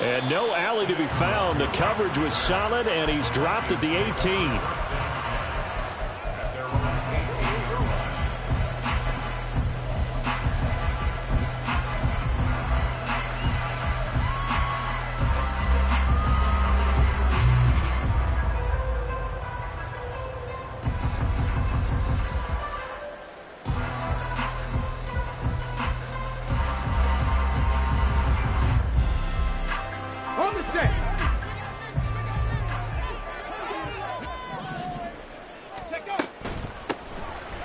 And no alley to be found. The coverage was solid, and he's dropped at the 18.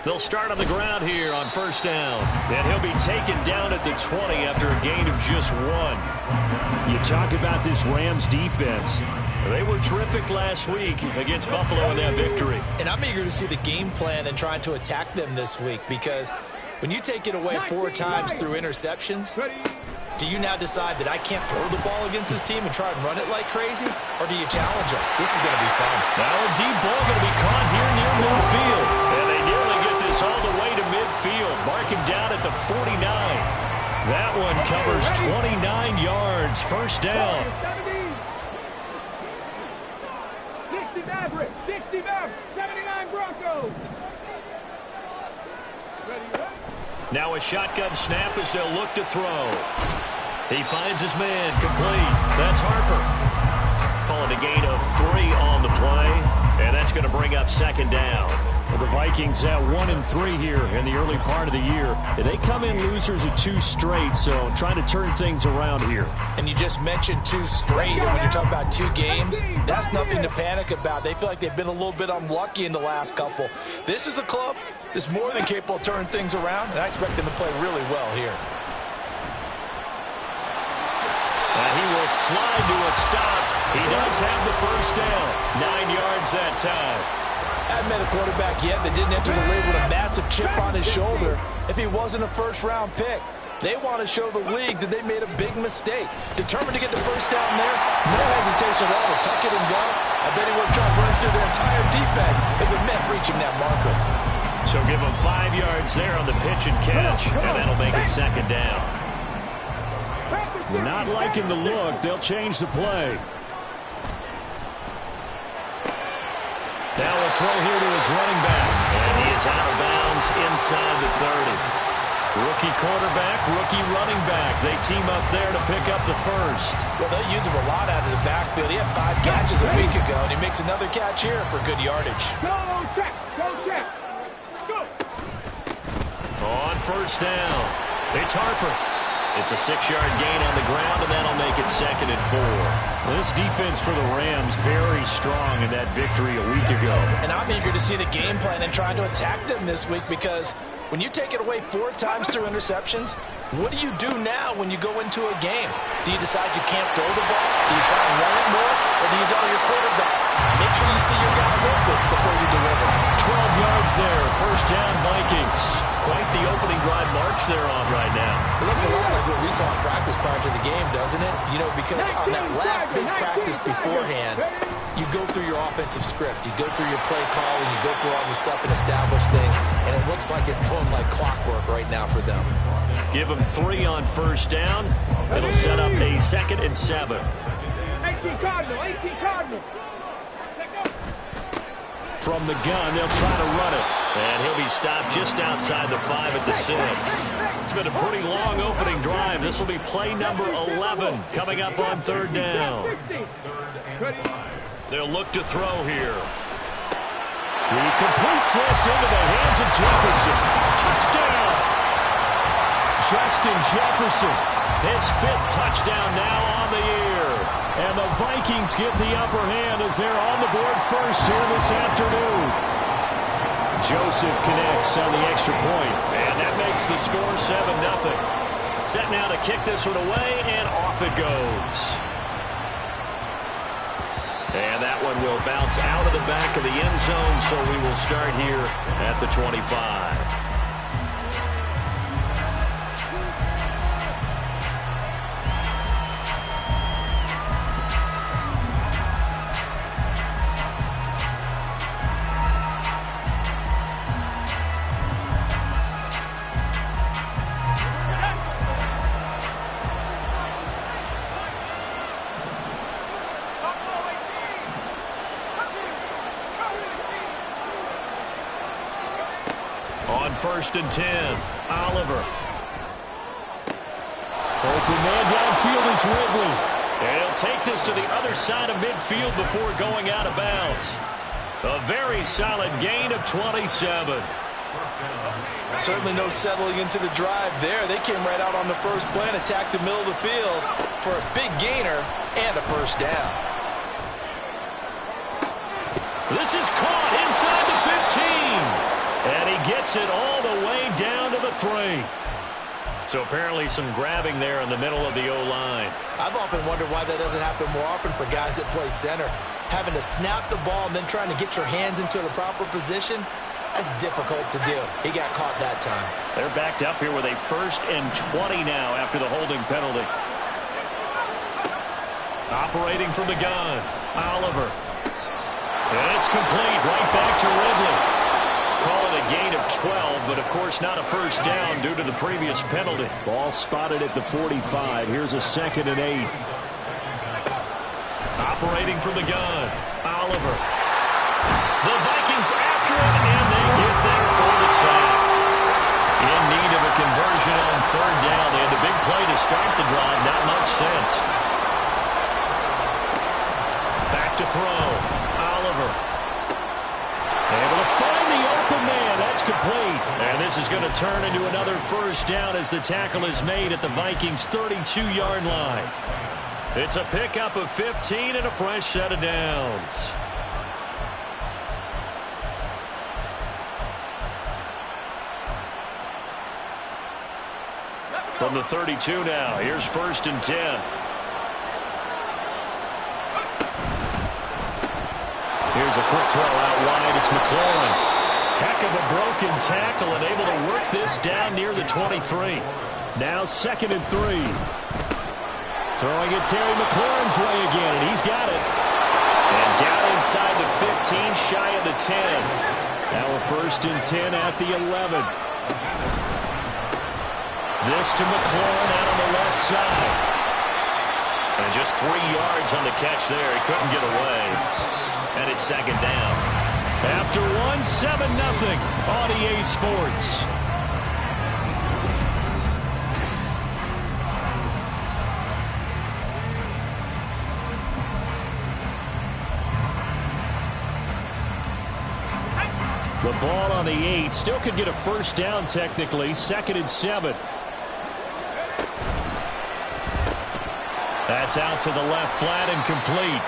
They'll start on the ground here on first down. And he'll be taken down at the 20 after a gain of just 1. You talk about this Rams defense. They were terrific last week against Buffalo in that victory. And I'm eager to see the game plan and trying to attack them this week, because when you take it away 4 times through interceptions, do you now decide that I can't throw the ball against this team and try and run it like crazy? Or do you challenge them? This is going to be fun. Now a deep ball going to be caught here near midfield. And they nearly get this all the way to midfield. Mark him down at the 49. That one covers 29 yards. First down. 60 Mavericks. 60 Mavericks. 79 Broncos. Now a shotgun snap as they'll look to throw. He finds his man, complete. That's Harper. Calling a gain of 3 on the play, and that's going to bring up second down. Well, the Vikings at 1-3 here in the early part of the year. They come in losers of 2 straight, so trying to turn things around here. And you just mentioned 2 straight, and when you're talking about 2 games, that's nothing to panic about. They feel like they've been a little bit unlucky in the last couple. This is a club that's more than capable of turning things around, and I expect them to play really well here. And he will slide to a stop. He does have the first down. 9 yards that time. I haven't met a quarterback yet that didn't enter the league with a massive chip on his shoulder if he wasn't a first-round pick. They want to show the league that they made a big mistake. Determined to get the first down there, no hesitation at all to tuck it and go. I bet he would have tried to run through the entire defense if it meant reaching that marker. So give him 5 yards there on the pitch and catch, and that'll make it second down. Not liking the look. They'll change the play. Now a throw here to his running back, and he is out of bounds inside the 30. Rookie quarterback, rookie running back. They team up there to pick up the first. Well, they'll use him a lot out of the backfield. He had 5 catches a week ago, and he makes another catch here for good yardage. Go check, go check. Go. On first down, it's Harper. It's a 6-yard gain on the ground, and that'll make it second and 4. This defense for the Rams very strong in that victory a week ago. And I'm eager to see the game plan and trying to attack them this week, because when you take it away 4 times through interceptions, what do you do now when you go into a game? Do you decide you can't throw the ball? Do you try and run it more? Or do you tell your quarterback, make sure you see your guys open before you deliver? 12 yards there, first down Vikings. Quite the opening drive march they're on right now. It looks a lot like what we saw in practice prior to the game, doesn't it? You know, because on that last big practice beforehand, you go through your offensive script. You go through your play calling. You go through all the stuff and establish things. And it looks like it's going like clockwork right now for them. Give them 3 on first down. It'll set up a 2nd and 7. 18 Cardinal, 18 Cardinal. From the gun, they'll try to run it. And he'll be stopped just outside the 5 at the 6. It's been a pretty long opening drive. This will be play number 11 coming up on 3rd down. They'll look to throw here. He completes this into the hands of Jefferson. Touchdown! Justin Jefferson, his 5th touchdown now on the year. And the Vikings get the upper hand as they're on the board first here this afternoon. Joseph connects on the extra point, and that makes the score 7-0. Set now to kick this one away, and off it goes. And that one will bounce out of the back of the end zone, so we will start here at the 25. first and 10. Oliver. Open man downfield is Ridley. And he'll take this to the other side of midfield before going out of bounds. A very solid gain of 27. Certainly no settling into the drive there. They came right out on the first play and attacked the middle of the field for a big gainer and a first down. This is caught inside the 15. And he gets it all the way down to the 3. So apparently some grabbing there in the middle of the O-line. I've often wondered why that doesn't happen more often for guys that play center. Having to snap the ball and then trying to get your hands into the proper position, that's difficult to do. He got caught that time. They're backed up here with a 1st and 20 now after the holding penalty. Operating from the gun, Oliver. And it's complete right back to Ridley. Call it a gain of 12, but of course not a first down due to the previous penalty. Ball spotted at the 45. Here's a 2nd and 8. Operating from the gun, Oliver. The Vikings after him, and they get there for the sack. In need of a conversion on 3rd down. They had the big play to start the drive. Not much sense. Back to throw, Oliver. Able to find the open man. That's complete. And this is going to turn into another first down as the tackle is made at the Vikings' 32-yard line. It's a pickup of 15 and a fresh set of downs. From the 32 now, here's 1st and 10. Here's a quick throw out wide. It's McLaurin. Heck of a broken tackle and able to work this down near the 23. Now 2nd and 3. Throwing it Terry McLaurin's way again, and he's got it. And down inside the 15, shy of the 10. Now a 1st and 10 at the 11. This to McLaurin out on the left side. And just 3 yards on the catch there. He couldn't get away. And it's 2nd down. After 1, 7-0 on EA Sports. The ball on the 8. Still could get a first down technically. 2nd and 7. That's out to the left flat and complete.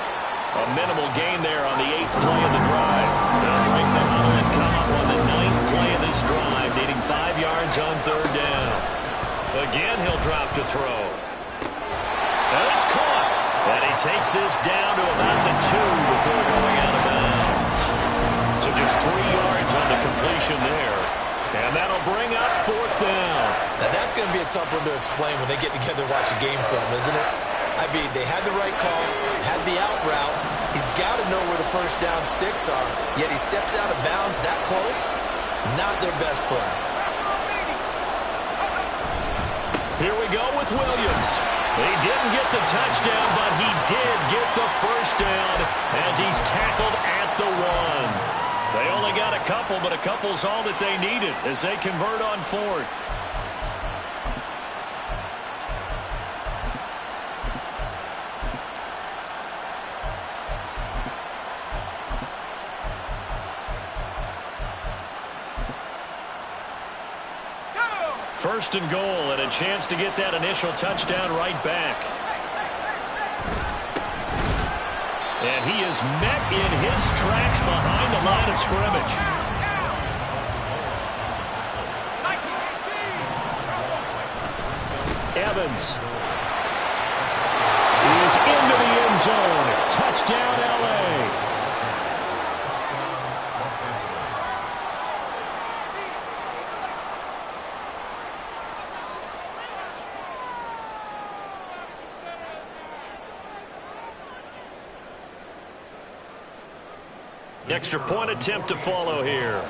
A minimal gain there on the 8th play of the drive. They'll break the huddle and come up on the 9th play of this drive, needing 5 yards on 3rd down. Again, he'll drop to throw. And it's caught. And he takes this down to about the 2 before going out of bounds. So just 3 yards on the completion there. And that'll bring up 4th down. Now that's going to be a tough one to explain when they get together and watch a game film, isn't it? I mean, they had the right call, had the out route. He's got to know where the first down sticks are, yet he steps out of bounds that close. Not their best play. Here we go with Williams. He didn't get the touchdown, but he did get the first down as he's tackled at the 1. They only got a couple, but a couple's all that they needed as they convert on 4th. First and goal, and a chance to get that initial touchdown right back. And he is met in his tracks behind the line of scrimmage. Evans is into the end zone. Touchdown, L.A. Extra point attempt to follow here.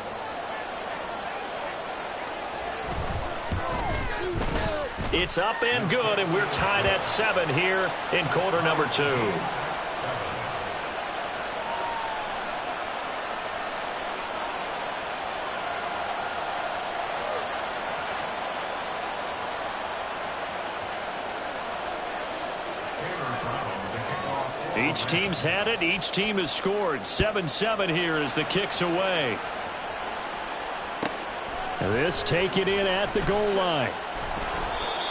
It's up and good, and we're tied at 7 here in quarter number 2. Each team's had it. Each team has scored. 7-7 here as the kick's away. This taken in at the goal line.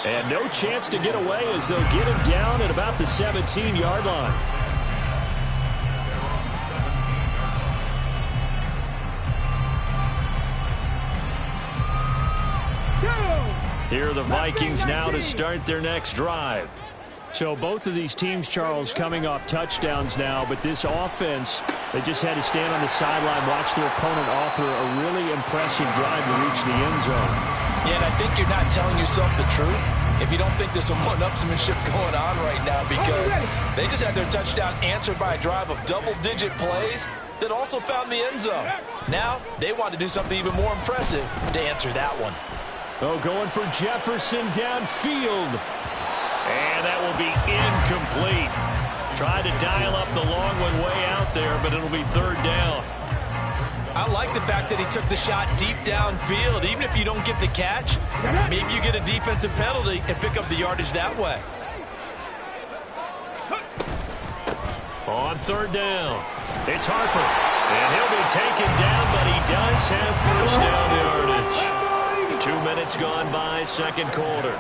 And no chance to get away as they'll get him down at about the 17-yard line. Here are the Vikings now to start their next drive. So both of these teams, Charles, coming off touchdowns now, but this offense, they just had to stand on the sideline, watch their opponent offer a really impressive drive to reach the end zone. Yeah, and I think you're not telling yourself the truth if you don't think there's some one-upsmanship going on right now, because they just had their touchdown answered by a drive of double-digit plays that also found the end zone. Now, they want to do something even more impressive to answer that one. Oh, going for Jefferson downfield. And that will be incomplete. Tried to dial up the long one way out there, but it'll be third down. I like the fact that he took the shot deep downfield. Even if you don't get the catch, maybe you get a defensive penalty and pick up the yardage that way. On third down, it's Harper. And he'll be taken down, but he does have first down yardage. 2 minutes gone by, second quarter.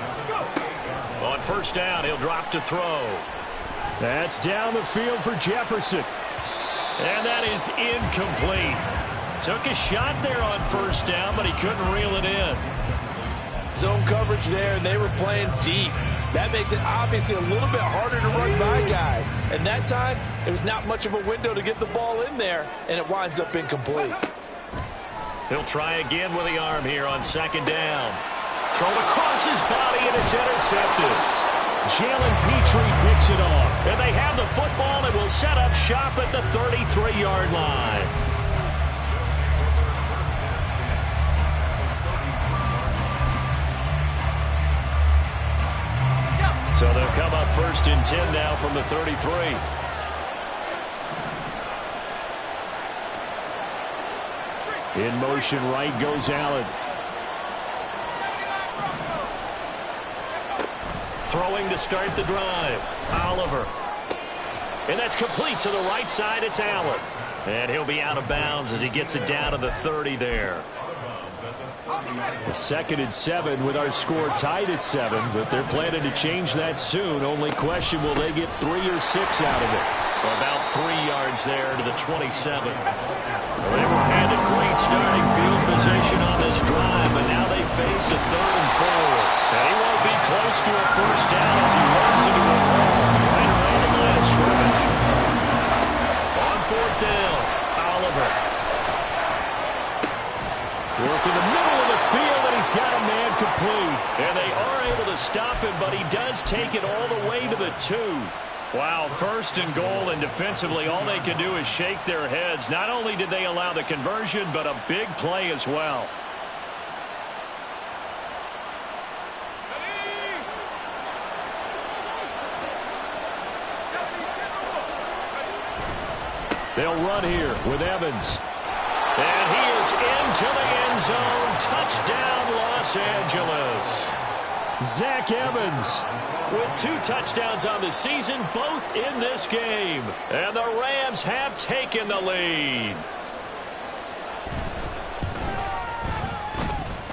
On first down, he'll drop to throw. That's down the field for Jefferson. And that is incomplete. Took a shot there on first down, but he couldn't reel it in. Zone coverage there, and they were playing deep. That makes it obviously a little bit harder to run by guys. And that time, it was not much of a window to get the ball in there, and it winds up incomplete. He'll try again with the arm here on second down. Thrown across his body, and it's intercepted. Jalen Petrie picks it off. And they have the football and will set up shop at the 33-yard line. So they'll come up first and 10 now from the 33. In motion, right goes Allen. Throwing to start the drive. Oliver. And that's complete to the right side. It's Allen. And he'll be out of bounds as he gets it down to the 30 there. A 2nd and 7 with our score tied at 7, but they're planning to change that soon. Only question, will they get 3 or 6 out of it? About 3 yards there to the 27. Well, they were handed great starting field position on this drive, but now they face a 3rd and 4. And he won't be close to a first down as he runs into a wall right around the line of scrimmage. On 4th down, Oliver. Working the middle of the field, and he's got a man complete. And they are able to stop him, but he does take it all the way to the 2. Wow, 1st and goal, and defensively all they can do is shake their heads. Not only did they allow the conversion, but a big play as well. They'll run here with Evans. And he is into the end zone. Touchdown, Los Angeles. Zach Evans with 2 touchdowns on the season, both in this game. And the Rams have taken the lead.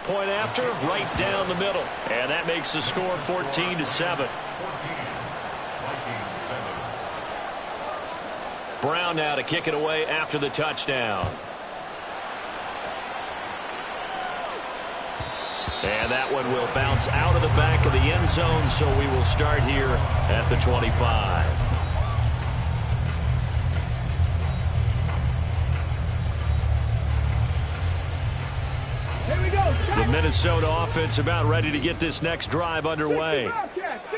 Point after, right down the middle. And that makes the score 14-7. Brown now to kick it away after the touchdown. And that one will bounce out of the back of the end zone, so we will start here at the 25. Here we go. The Minnesota offense about ready to get this next drive underway.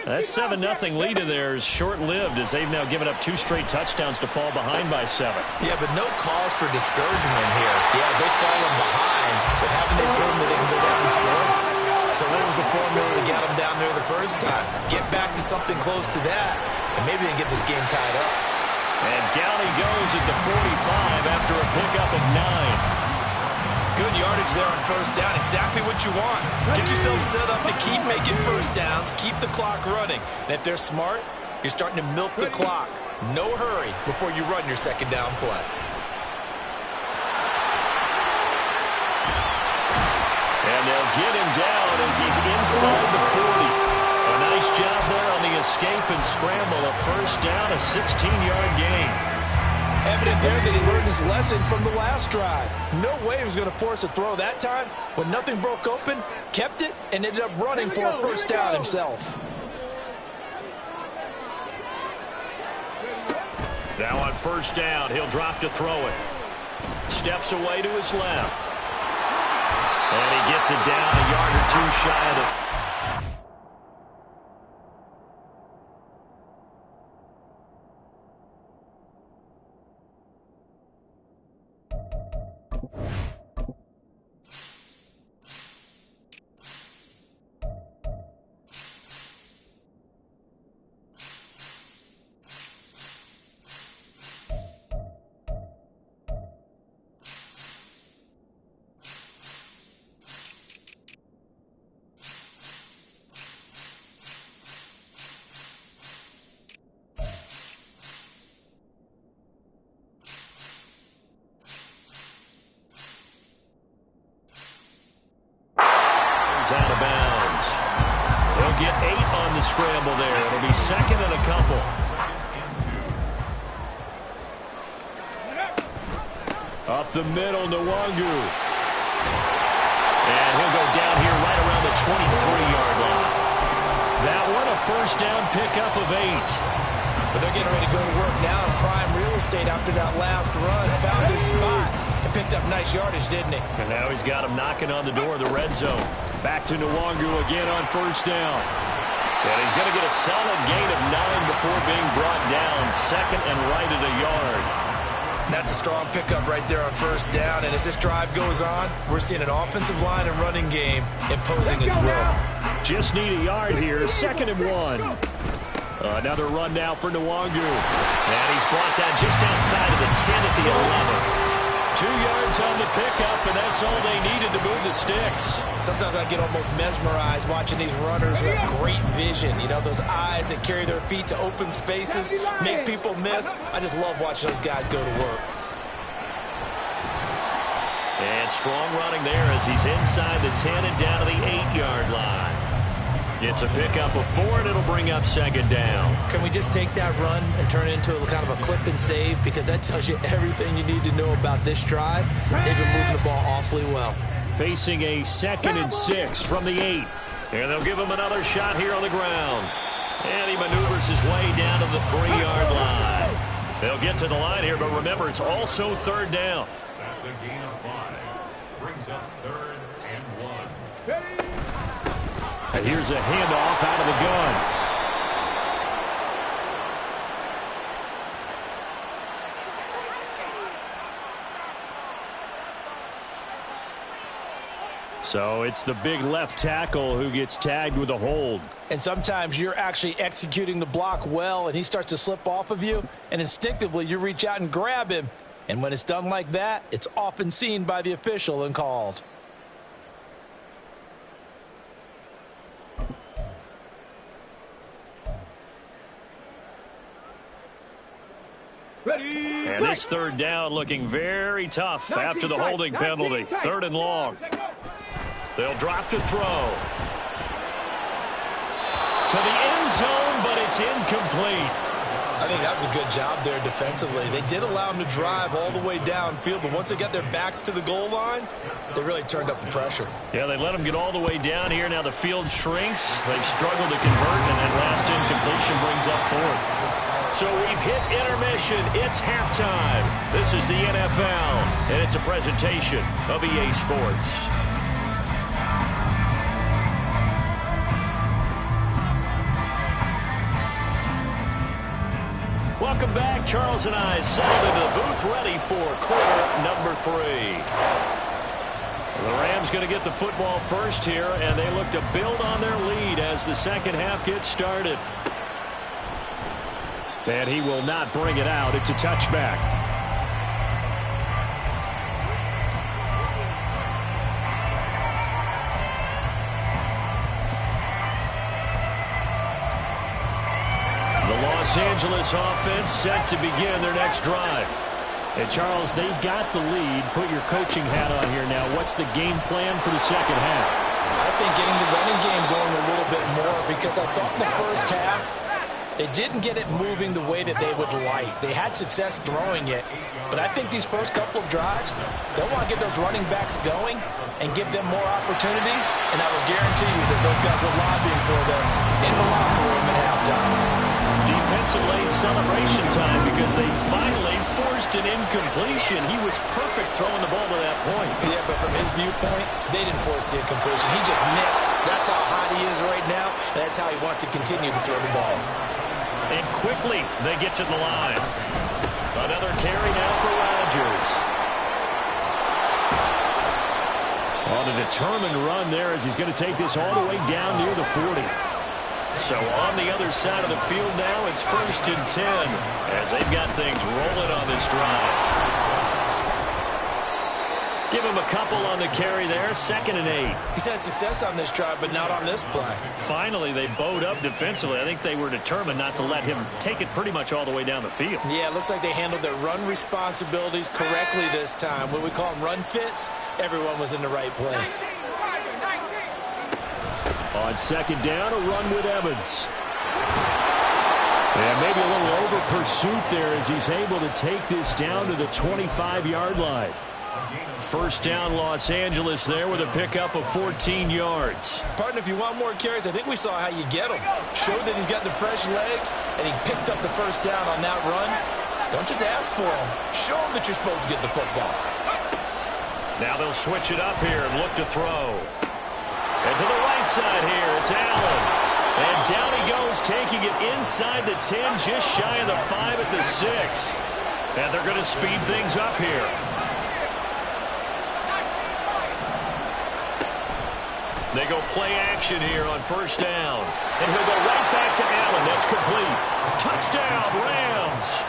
That 7-0 lead of theirs short-lived as they've now given up 2 straight touchdowns to fall behind by 7. Yeah, but no cause for discouragement here. Yeah, they've fallen behind, but haven't they proven that they can go down and score? So what was the formula to get them down there the first time? Get back to something close to that, and maybe they can get this game tied up. And down he goes at the 45 after a pickup of 9. Good yardage there on first down. Exactly what you want. Get yourself set up to keep making first downs, keep the clock running. And if they're smart, You're starting to milk the clock. No hurry before you run your second down play. And they'll get him down as he's inside the 40. A nice job there on the escape and scramble. A first down, a 16-yard gain. Evident there that he learned his lesson from the last drive. No way he was going to force a throw that time. When nothing broke open, kept it, and ended up running for a first down himself. Now on first down, he'll drop to throw it. Steps away to his left. And he gets it down a yard or two shy of the... out of bounds. They'll get 8 on the scramble there. It'll be second and a couple. Up the middle, Nwangu. And he'll go down here right around the 23-yard line. That one, a first down pickup of 8. But they're getting ready to go to work now in prime real estate after that last run. Found his spot and picked up nice yardage, didn't he? And now he's got him knocking on the door of the red zone. Back to Nwangu again on first down. And he's going to get a solid gain of 9 before being brought down. Second and right at a yard. That's a strong pickup right there on first down. And as this drive goes on, we're seeing an offensive line and running game imposing its will. Just need a yard here. Second and 1. Another run now for Nwangu. And he's brought down just outside of the 10 at the 11. 2 yards on the pickup, and that's all they needed to move the sticks. Sometimes I get almost mesmerized watching these runners who have great vision. You know, those eyes that carry their feet to open spaces, make people miss. I just love watching those guys go to work. And strong running there as he's inside the 10 and down to the 8-yard line. It's a pickup of 4, and it'll bring up second down. Can we just take that run and turn it into a kind of a clip and save? Because that tells you everything you need to know about this drive. They've been moving the ball awfully well. Facing a 2nd and 6 from the 8. And they'll give him another shot here on the ground. And he maneuvers his way down to the 3-yard line. They'll get to the line here, but remember, it's also third down. That's a gain of 5. Brings up 3rd and 1. And here's a handoff out of the gun. So it's the big left tackle who gets tagged with a hold. And sometimes you're actually executing the block well, and he starts to slip off of you, and instinctively you reach out and grab him. And when it's done like that, it's often seen by the official and called. And this third down looking very tough after the holding penalty. 3rd and long. They'll drop to throw. To the end zone, but it's incomplete. I think that was a good job there defensively. They did allow him to drive all the way downfield, but once they got their backs to the goal line, they really turned up the pressure. Yeah, they let him get all the way down here. Now the field shrinks. They've struggled to convert, and that last incompletion brings up 4th. So we've hit intermission. It's halftime. This is the NFL, and it's a presentation of EA Sports. Welcome back. Charles and I settled into the booth ready for quarter number 3. The Rams going to get the football first here, and they look to build on their lead as the second half gets started. And he will not bring it out. It's a touchback. The Los Angeles offense set to begin their next drive. And Charles, they got the lead. Put your coaching hat on here now. What's the game plan for the second half? I think getting the running game going a little bit more, because I thought in the first half they didn't get it moving the way that they would like. They had success throwing it, but I think these first couple of drives, they'll want to get those running backs going and give them more opportunities, and I will guarantee you that those guys were lobbying for them in the locker room at halftime. Defensively, celebration time, because they finally forced an incompletion. He was perfect throwing the ball to that point. Yeah, but from his viewpoint, they didn't force the incompletion. He just missed. That's how hot he is right now, and that's how he wants to continue to throw the ball. And quickly, they get to the line. Another carry now for Rodgers. On a determined run there, as he's going to take this all the way down near the 40. So on the other side of the field now, it's 1st and 10, as they've got things rolling on this drive. Give him a couple on the carry there, 2nd and 8. He's had success on this drive, but not on this play. Finally, they bowed up defensively. I think they were determined not to let him take it pretty much all the way down the field. Yeah, it looks like they handled their run responsibilities correctly this time. What we call them run fits, everyone was in the right place. On 2nd down, a run with Evans. And maybe a little over pursuit there, as he's able to take this down to the 25-yard line. 1st down, Los Angeles there with a pickup of 14 yards. Partner, if you want more carries, I think we saw how you get them. Showed that he's got the fresh legs, and he picked up the 1st down on that run. Don't just ask for them. Show them that you're supposed to get the football. Now they'll switch it up here and look to throw. And to the right side here, it's Allen. And down he goes, taking it inside the 10, just shy of the 5 at the 6. And they're going to speed things up here. They go play action here on 1st down. And he'll go right back to Allen. That's complete. Touchdown, Rams.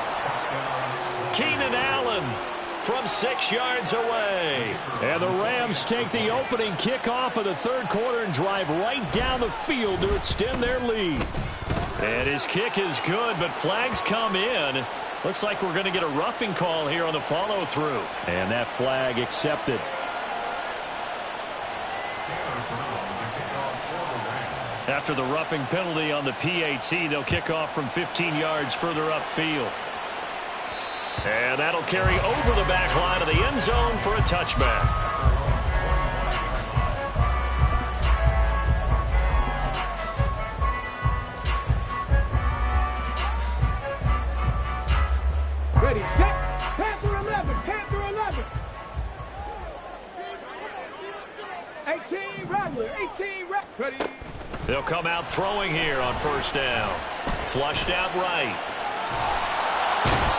Keenan Allen from 6 yards away. And the Rams take the opening kickoff of the 3rd quarter and drive right down the field to extend their lead. And his kick is good, but flags come in. Looks like we're going to get a roughing call here on the follow-through. And that flag accepted. After the roughing penalty on the PAT, they'll kick off from 15 yards further upfield. And that'll carry over the back line of the end zone for a touchback. Ready, set, Panther 11, Panther 11. 18, Rattler, 18, ready. They'll come out throwing here on 1st down. Flushed out right.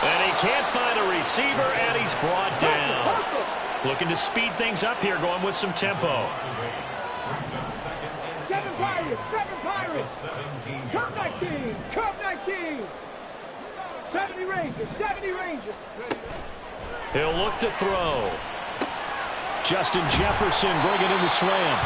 And he can't find a receiver, and he's brought down. Looking to speed things up here, going with some tempo. 7 Pirates, 7 Pirates. Curve 19, curve 19. 70 Rangers, 70 Rangers. He'll look to throw. Justin Jefferson bringing in the slam.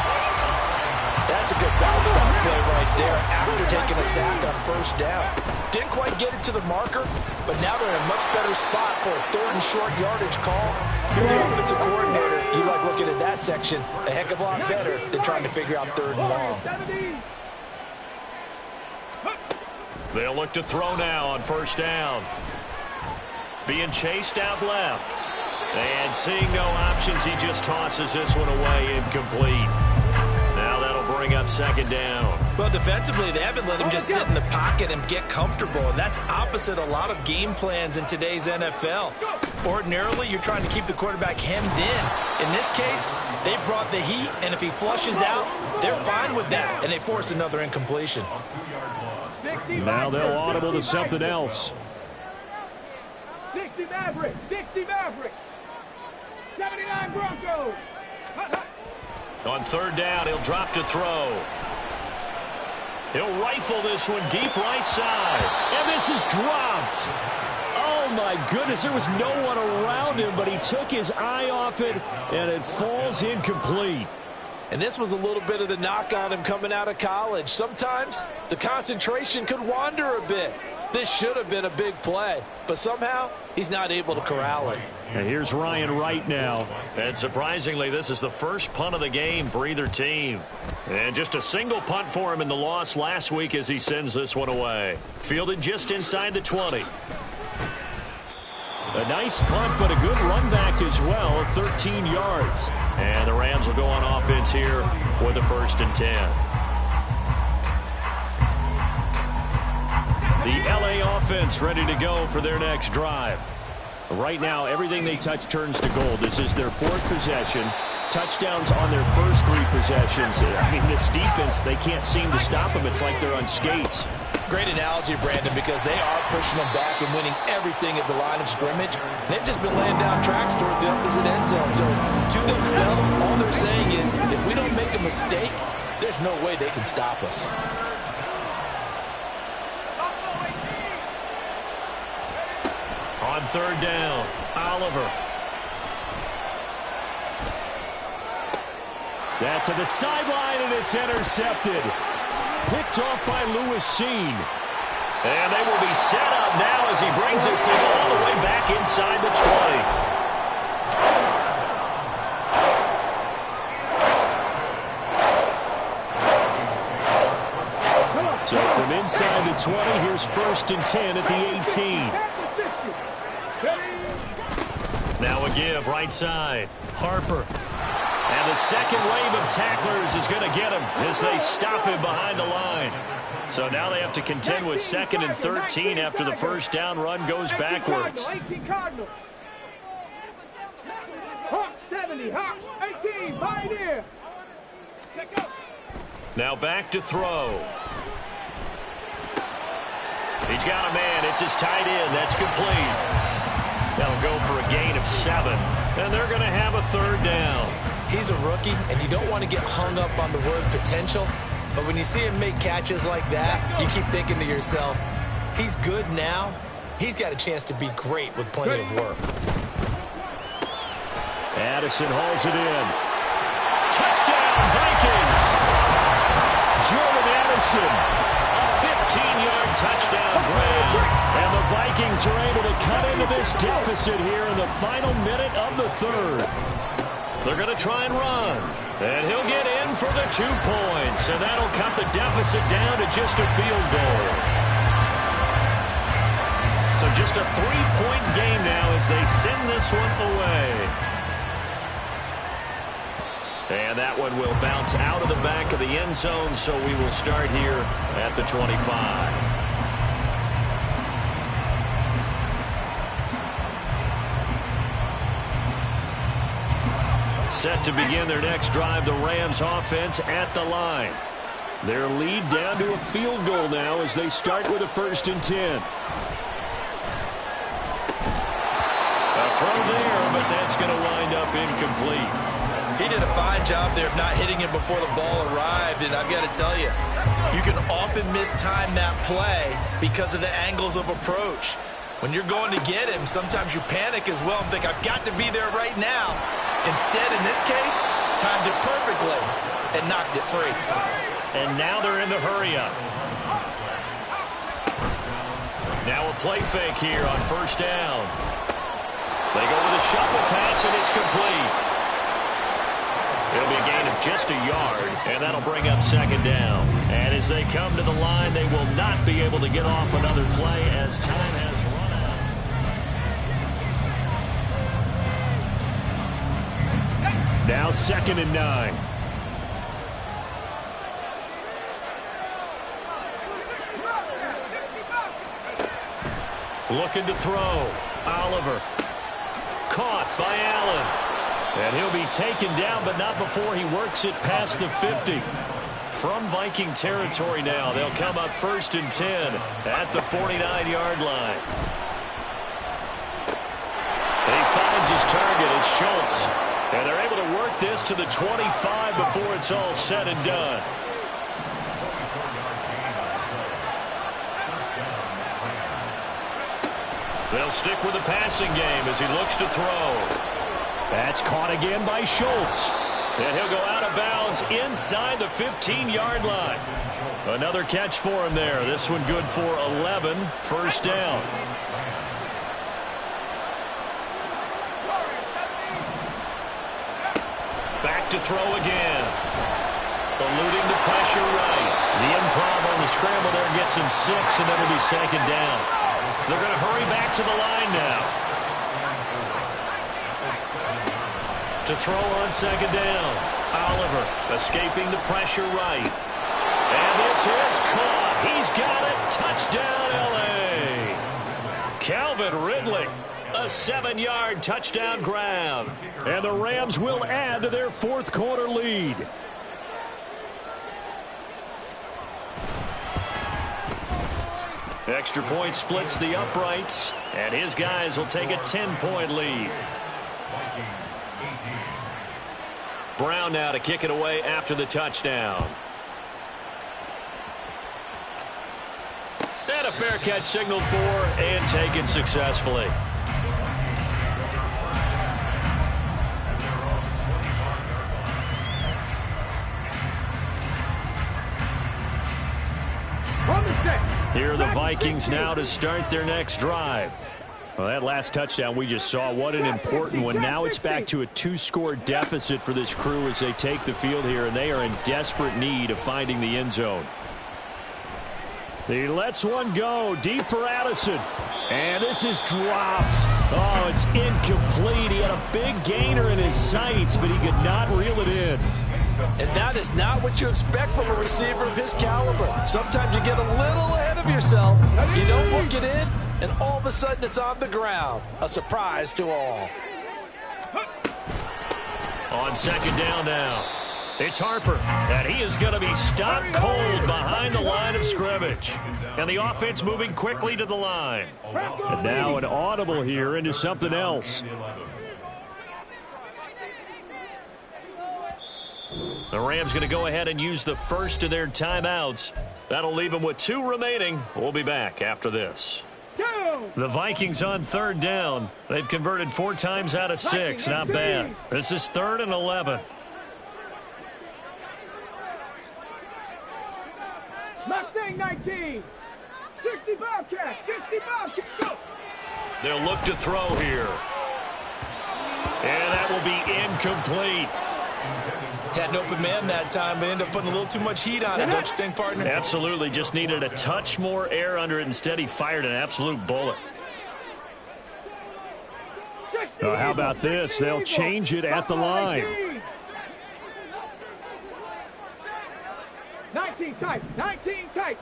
That's a good bounce back play right there after taking a sack on 1st down. Didn't quite get it to the marker, but now they're in a much better spot for a 3rd and short yardage call. If you're the offensive coordinator, you like looking at that section a heck of a lot better than trying to figure out 3rd and long. They'll look to throw now on 1st down. Being chased out left. And seeing no options, he just tosses this one away, incomplete. Now that'll bring up 2nd down. Well, defensively, they haven't let him just sit in the pocket and get comfortable, and that's opposite a lot of game plans in today's NFL. Ordinarily, you're trying to keep the quarterback hemmed in. In this case, they brought the heat, and if he flushes out, they're fine with that, and they force another incompletion. Now they'll audible to something else. 60 Mavericks, 60 Mavericks. 79 Broncos. On 3rd down, he'll drop to throw. He'll rifle this one deep right side. And this is dropped. Oh, my goodness. There was no one around him, but he took his eye off it, and it falls incomplete. And this was a little bit of the knock on him coming out of college. Sometimes the concentration could wander a bit. This should have been a big play, but somehow he's not able to corral it. And here's Ryan Wright now. And surprisingly, this is the first punt of the game for either team. And just a single punt for him in the loss last week as he sends this one away. Fielded just inside the 20. A nice punt, but a good run back as well, 13 yards. And the Rams will go on offense here with a 1st and 10. The LA offense ready to go for their next drive. Right now, everything they touch turns to gold. This is their 4th possession. Touchdowns on their first 3 possessions. I mean, this defense, they can't seem to stop them. It's like they're on skates. Great analogy, Brandon, because they are pushing them back and winning everything at the line of scrimmage. They've just been laying down tracks towards the opposite end zone. So to themselves, all they're saying is, if we don't make a mistake, there's no way they can stop us. On 3rd down, Oliver. That's to the sideline, and it's intercepted. Picked off by Lewis Seen. And they will be set up now as he brings this thing all the way back inside the 20. So from inside the 20, here's 1st and 10 at the 18. Now a give right side. Harper. And the second wave of tacklers is going to get him as they stop him behind the line. So now they have to contend with 2nd and 13 after the first down run goes backwards. 18 Cardinals. Hawks 70. Hawks 18. Pioneer. Now back to throw. He's got a man. It's his tight end. That's complete. That'll go for a gain of 7. And they're going to have a 3rd down. He's a rookie, and you don't want to get hung up on the word potential. But when you see him make catches like that, you keep thinking to yourself, he's good now. He's got a chance to be great with plenty of work. Addison hauls it in. Touchdown, Vikings! Jordan Addison, a 15-yard touchdown grab. And the Vikings are able to cut into this deficit here in the final minute of the 3rd. They're going to try and run. And he'll get in for the 2 points. And that'll cut the deficit down to just a field goal. So just a 3-point game now as they send this one away. And that one will bounce out of the back of the end zone. So we will start here at the 25. Set to begin their next drive, the Rams offense at the line. Their lead down to a field goal now as they start with a 1st and 10. A throw there, but that's going to wind up incomplete. He did a fine job there of not hitting him before the ball arrived, and I've got to tell you, you can often mistime that play because of the angles of approach. When you're going to get him, sometimes you panic as well and think, I've got to be there right now. Instead, in this case, timed it perfectly and knocked it free. And now they're in the hurry-up. Now a play fake here on 1st down. They go with a shuffle pass, and it's complete. It'll be a gain of just a yard, and that'll bring up 2nd down. And as they come to the line, they will not be able to get off another play as time has run out. Now 2nd and 9. Looking to throw. Oliver. Caught by Allen. And he'll be taken down, but not before he works it past the 50. From Viking territory now, they'll come up 1st and 10 at the 49-yard line. And he finds his target. It's Schultz. And they're able to work this to the 25 before it's all said and done. They'll stick with the passing game as he looks to throw. That's caught again by Schultz. And he'll go out of bounds inside the 15-yard line. Another catch for him there. This one good for 11. First down. Back to throw again. Eluding the pressure right. The improv on the scramble there gets him 6, and it'll be second down. They're going to hurry back to the line now. To throw on second down. Oliver escaping the pressure right. And this is caught. He's got it. Touchdown, L.A. Calvin Ridley. A 7-yard touchdown grab. And the Rams will add to their fourth quarter lead. Extra point splits the uprights. And his guys will take a 10-point lead. Brown now to kick it away after the touchdown. And a fair catch signaled for and taken successfully. Here are the Vikings now to start their next drive. Well, that last touchdown we just saw, what an important one. Now it's back to a 2-score deficit for this crew as they take the field here, and they are in desperate need of finding the end zone. He lets one go deep for Addison. And this is dropped. Oh, it's incomplete. He had a big gainer in his sights, but he could not reel it in. And that is not what you expect from a receiver of his caliber. Sometimes you get a little ahead of yourself. You don't look it in, and all of a sudden it's on the ground. A surprise to all. On second down now. It's Harper, and he is going to be stopped cold behind the line of scrimmage. And the offense moving quickly to the line. And now an audible here into something else. The Rams going to go ahead and use the first of their timeouts. That'll leave them with 2 remaining. We'll be back after this. The Vikings on third down. They've converted 4 times out of 6. Not bad. This is 3rd and 11. Mustang 19. 60 Bobcats. 60 Bobcats. Go. They'll look to throw here. And that will be incomplete. Had an open man that time, but ended up putting a little too much heat on it, don't you think, partner? Absolutely. Just needed a touch more air under it. Instead, he fired an absolute bullet. How about this? They'll change it at the line. 19 tight. 19 tight.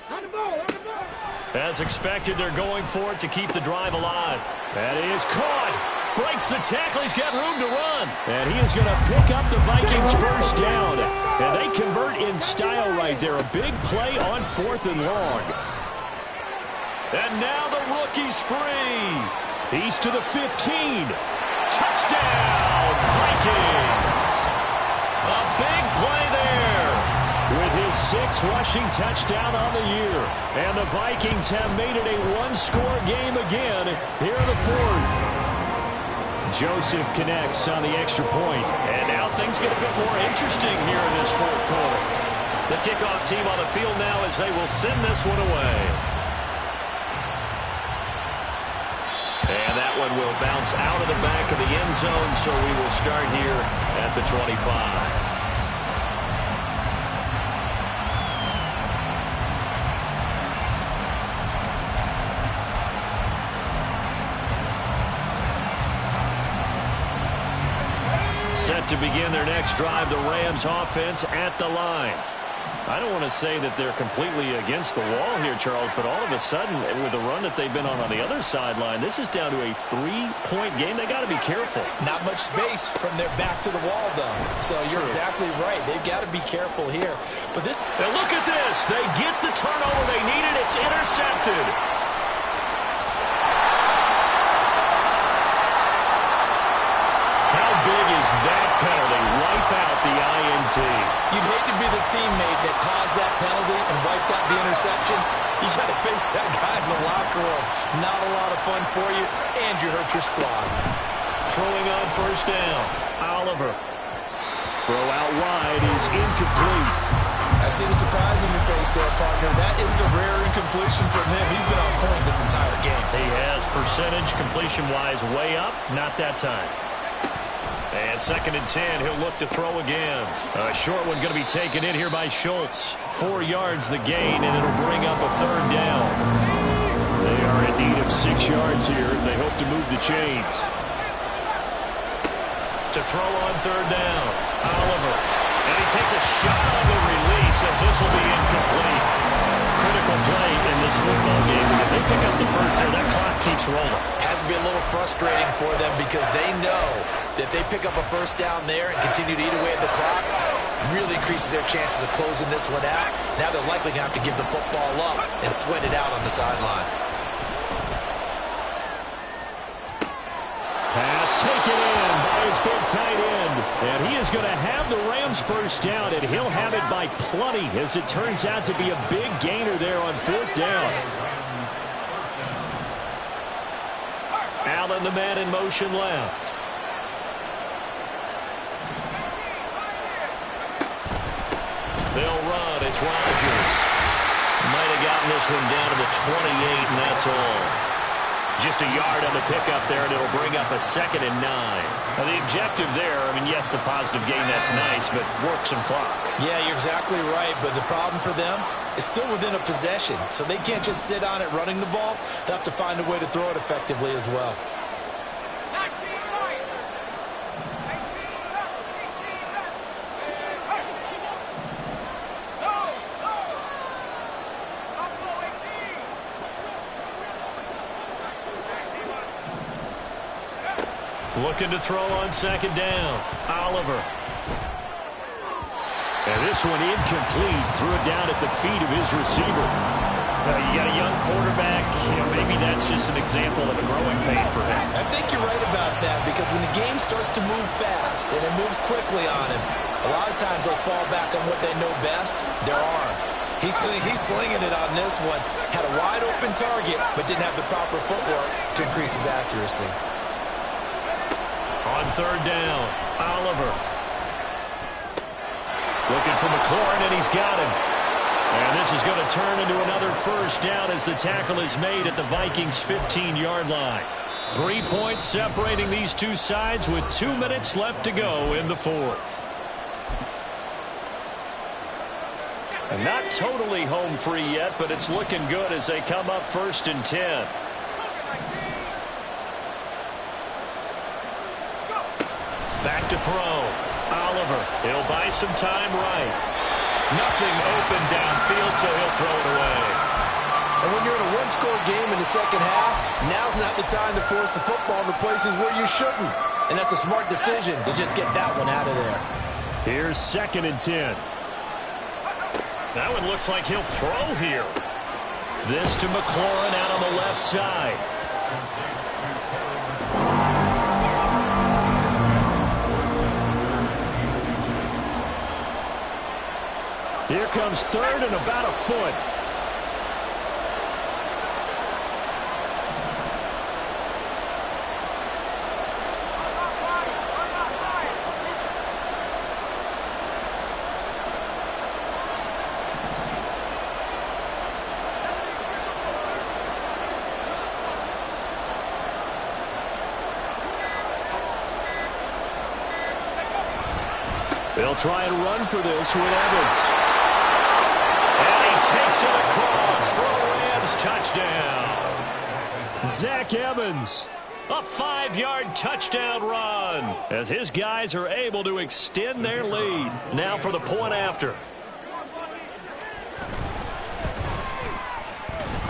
On the ball. On the ball. As expected, they're going for it to keep the drive alive. That is caught. Breaks the tackle. He's got room to run. And he is going to pick up the Vikings first down. And they convert in style right there. A big play on 4th and long. And now the rookie's free. He's to the 15. Touchdown, Vikings. A big play there. With his 6th rushing touchdown on the year. And the Vikings have made it a 1-score game again here in the 4th. Joseph connects on the extra point. And now things get a bit more interesting here in this 4th quarter. The kickoff team on the field now as they will send this one away. And that one will bounce out of the back of the end zone, so we will start here at the 25. Set to begin their next drive, the Rams offense at the line. I don't want to say that they're completely against the wall here, Charles, but all of a sudden, with the run that they've been on the other sideline, this is down to a 3-point game. They got to be careful. Not much space from their back to the wall, though. So you're exactly right. They've got to be careful here. But this. Now look at this. They get the turnover they needed. It's intercepted. How big is that penalty? Wipe out the INT. You'd hate to be the teammate that caused that penalty and wiped out the interception. You got to face that guy in the locker room. Not a lot of fun for you, and you hurt your squad. Throwing on first down, Oliver. Throw out wide is incomplete. I see the surprise on your face there, partner. That is a rare incompletion from him. He's been on point this entire game. He has percentage completion-wise way up. Not that time. And 2nd and 10, he'll look to throw again. A short one going to be taken in here by Schultz. 4 yards the gain, and it'll bring up a 3rd down. They are in need of 6 yards here if they hope to move the chains. To throw on 3rd down, Oliver. And he takes a shot on the release as this will be incomplete. Critical play in this football game is if they pick up the first there, that clock keeps rolling. Has to be a little frustrating for them because they know that they pick up a first down there and continue to eat away at the clock, really increases their chances of closing this one out. Now they're likely going to have to give the football up and sweat it out on the sideline. Pass taken in by his big tight end. And he is going to have the Rams first down, and he'll have it by plenty as it turns out to be a big gainer there on 4th down. Allen, the man in motion left. They'll run. It's Rodgers. Might have gotten this one down to the 28, and that's all. Just a yard on the pickup there, and it'll bring up a 2nd and 9. Now, the objective there, I mean, yes, the positive gain, that's nice, but work some clock. Yeah, you're exactly right, but the problem for them is still within a possession, so they can't just sit on it running the ball. They'll have to find a way to throw it effectively as well. Looking to throw on 2nd down. Oliver. And this one incomplete. Threw it down at the feet of his receiver. You got a young quarterback. Maybe that's just an example of a growing pain for him. I think you're right about that because when the game starts to move fast and it moves quickly on him, a lot of times they fall back on what they know best, their arm. He's slinging it on this one. Had a wide open target but didn't have the proper footwork to increase his accuracy. On 3rd down, Oliver. Looking for McLaurin, and he's got him. And this is going to turn into another first down as the tackle is made at the Vikings' 15-yard line. 3 points separating these two sides with 2 minutes left to go in the 4th. And not totally home free yet, but it's looking good as they come up 1st and 10. Back to throw. Oliver. He'll buy some time right. Nothing open downfield, so he'll throw it away. And when you're in a one-score game in the second half, now's not the time to force the football to places where you shouldn't. And that's a smart decision to just get that one out of there. Here's 2nd and 10. That one looks like he'll throw here. This to McLaurin out on the left side. Here comes 3rd and about a foot. They'll try and run for this with Evans. And he takes it across for a Rams touchdown. Zach Evans, a 5-yard touchdown run as his guys are able to extend their lead. Now for the point after.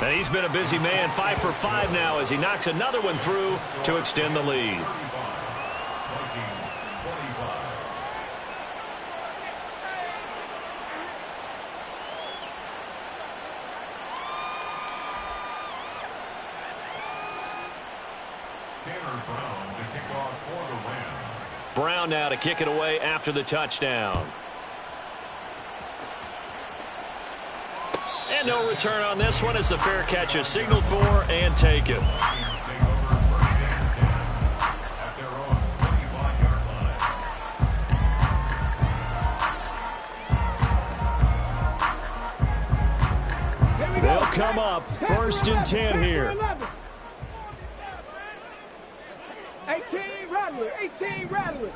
And he's been a busy man, 5 for 5 now as he knocks another one through to extend the lead. Brown now to kick it away after the touchdown. And no return on this one as the fair catch is signaled for and taken. come up. 1st and 10 here. 18 Rattler. 18 Rattler.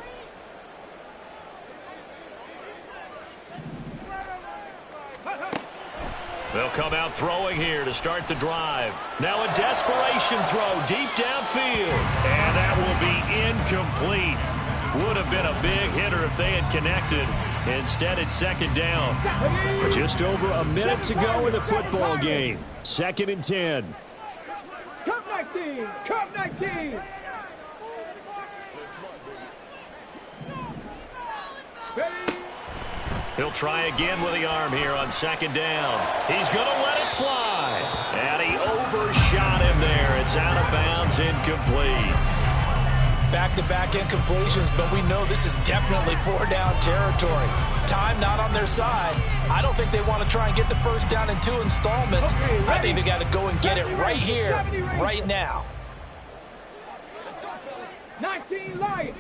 They'll come out throwing here to start the drive. Now a desperation throw deep downfield. And that will be incomplete. Would have been a big hitter if they had connected. Instead, it's 2nd down. Just over a minute to go in the football game. 2nd and 10. Cup 19. Cup 19. He'll try again with the arm here on 2nd down. He's going to let it fly. And he overshot him there. It's out of bounds, incomplete. Back-to-back incompletions, but we know this is definitely 4-down territory. Time not on their side. I don't think they want to try and get the 1st down in 2 installments. I think they got to go and get it right here, right now. 19 Lions.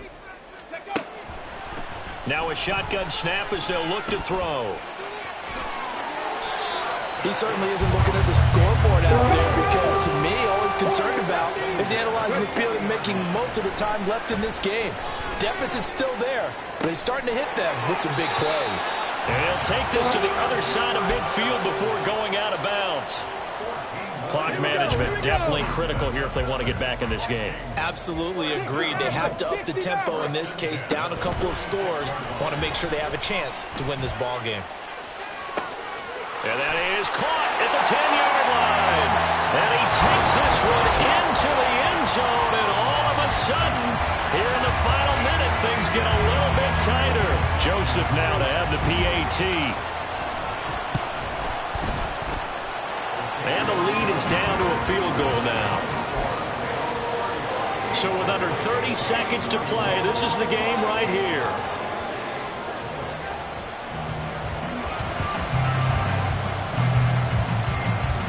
Now a shotgun snap as they'll look to throw. He certainly isn't looking at the scoreboard out there because, to me, all he's concerned about is analyzing the field and making most of the time left in this game. Deficit's still there, but he's starting to hit them with some big plays. And he'll take this to the other side of midfield before going out of bounds. Clock management definitely critical here if they want to get back in this game. Absolutely agreed. They have to up the tempo in this case, down a couple of scores. Want to make sure they have a chance to win this ball game. And that is caught at the 10-yard line. And he takes this one into the end zone, and all of a sudden, here in the final minute, things get a little bit tighter. Joseph now to have the PAT. And the lead is down to a field goal now. So with under 30 seconds to play, this is the game right here.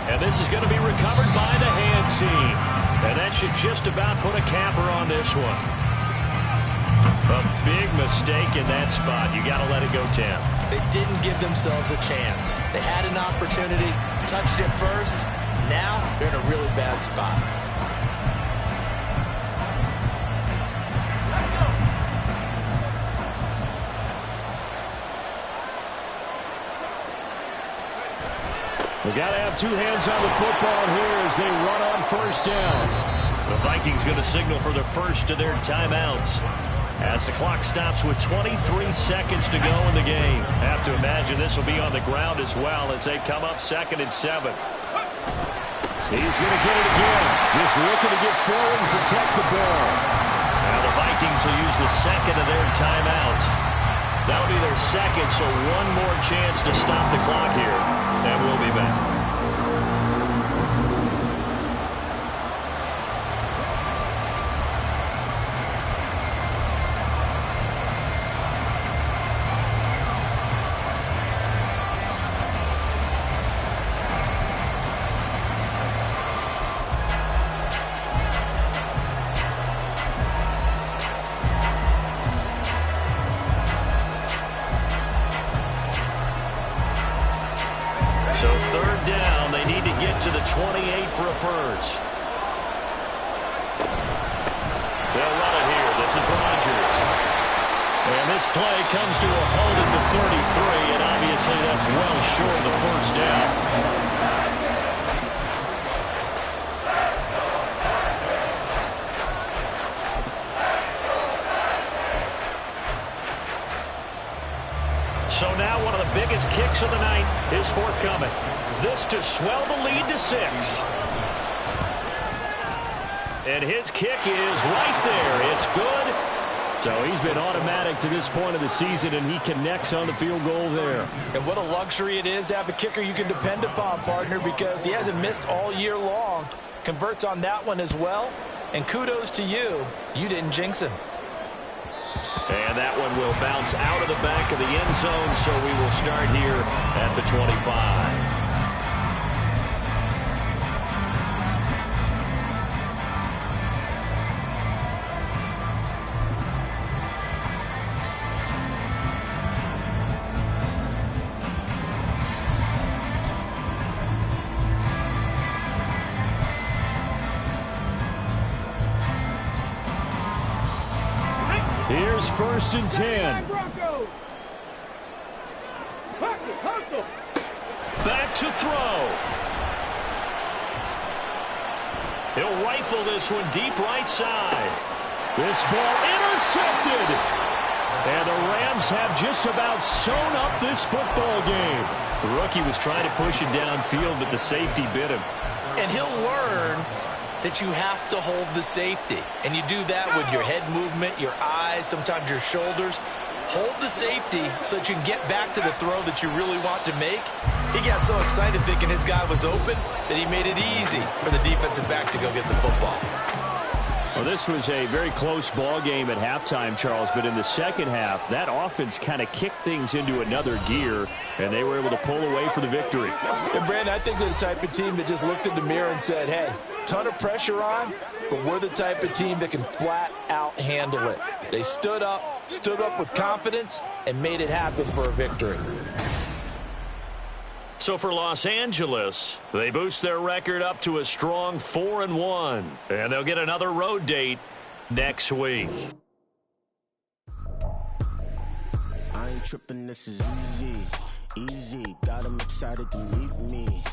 And this is going to be recovered by the hands team. And that should just about put a capper on this one. A big mistake in that spot. You got to let it go, Tim. They didn't give themselves a chance. They had an opportunity, touched it first. Now they're in a really bad spot. We got to have 2 hands on the football here as they run on 1st down. The Vikings going to signal for the first of their timeouts as the clock stops with 23 seconds to go in the game. Have to imagine this will be on the ground as well as they come up 2nd and 7. He's going to get it again. Just looking to get forward and protect the ball. Now the Vikings will use the 2nd of their timeouts. That'll be their 2nd, so one more chance to stop the clock here. And we'll be back. So 3rd down, they need to get to the 28 for a first. They'll run it here. This is Rodgers. And this play comes to a halt at the 33, and obviously that's well short of the 1st down. So now one of the biggest kicks of the night is forthcoming. This to swell the lead to 6. And his kick is right there. It's good. So he's been automatic to this point of the season, and he connects on the field goal there. And what a luxury it is to have a kicker you can depend upon, partner, because he hasn't missed all year long. Converts on that one as well. And kudos to you. You didn't jinx him. And that one will bounce out of the back of the end zone, so we will start here at the 25. Here's 1st and 10. Broncos. Hustle. Back to throw. He'll rifle this one deep right side. This ball intercepted. And the Rams have just about sewn up this football game. The rookie was trying to push it downfield, but the safety bit him. And he'll learn that you have to hold the safety. And you do that with your head movement, your eyes, sometimes your shoulders. Hold the safety so that you can get back to the throw that you really want to make. He got so excited thinking his guy was open that he made it easy for the defensive back to go get the football. Well, this was a very close ball game at halftime, Charles, but in the second half, that offense kind of kicked things into another gear, and they were able to pull away for the victory. And, Brandon, I think they're the type of team that just looked in the mirror and said, hey, ton of pressure on, but we're the type of team that can flat out handle it. They stood up with confidence, and made it happen for a victory. So for Los Angeles, they boost their record up to a strong 4-1, and they'll get another road date next week. I ain't tripping, this is easy. Got 'em excited to meet me.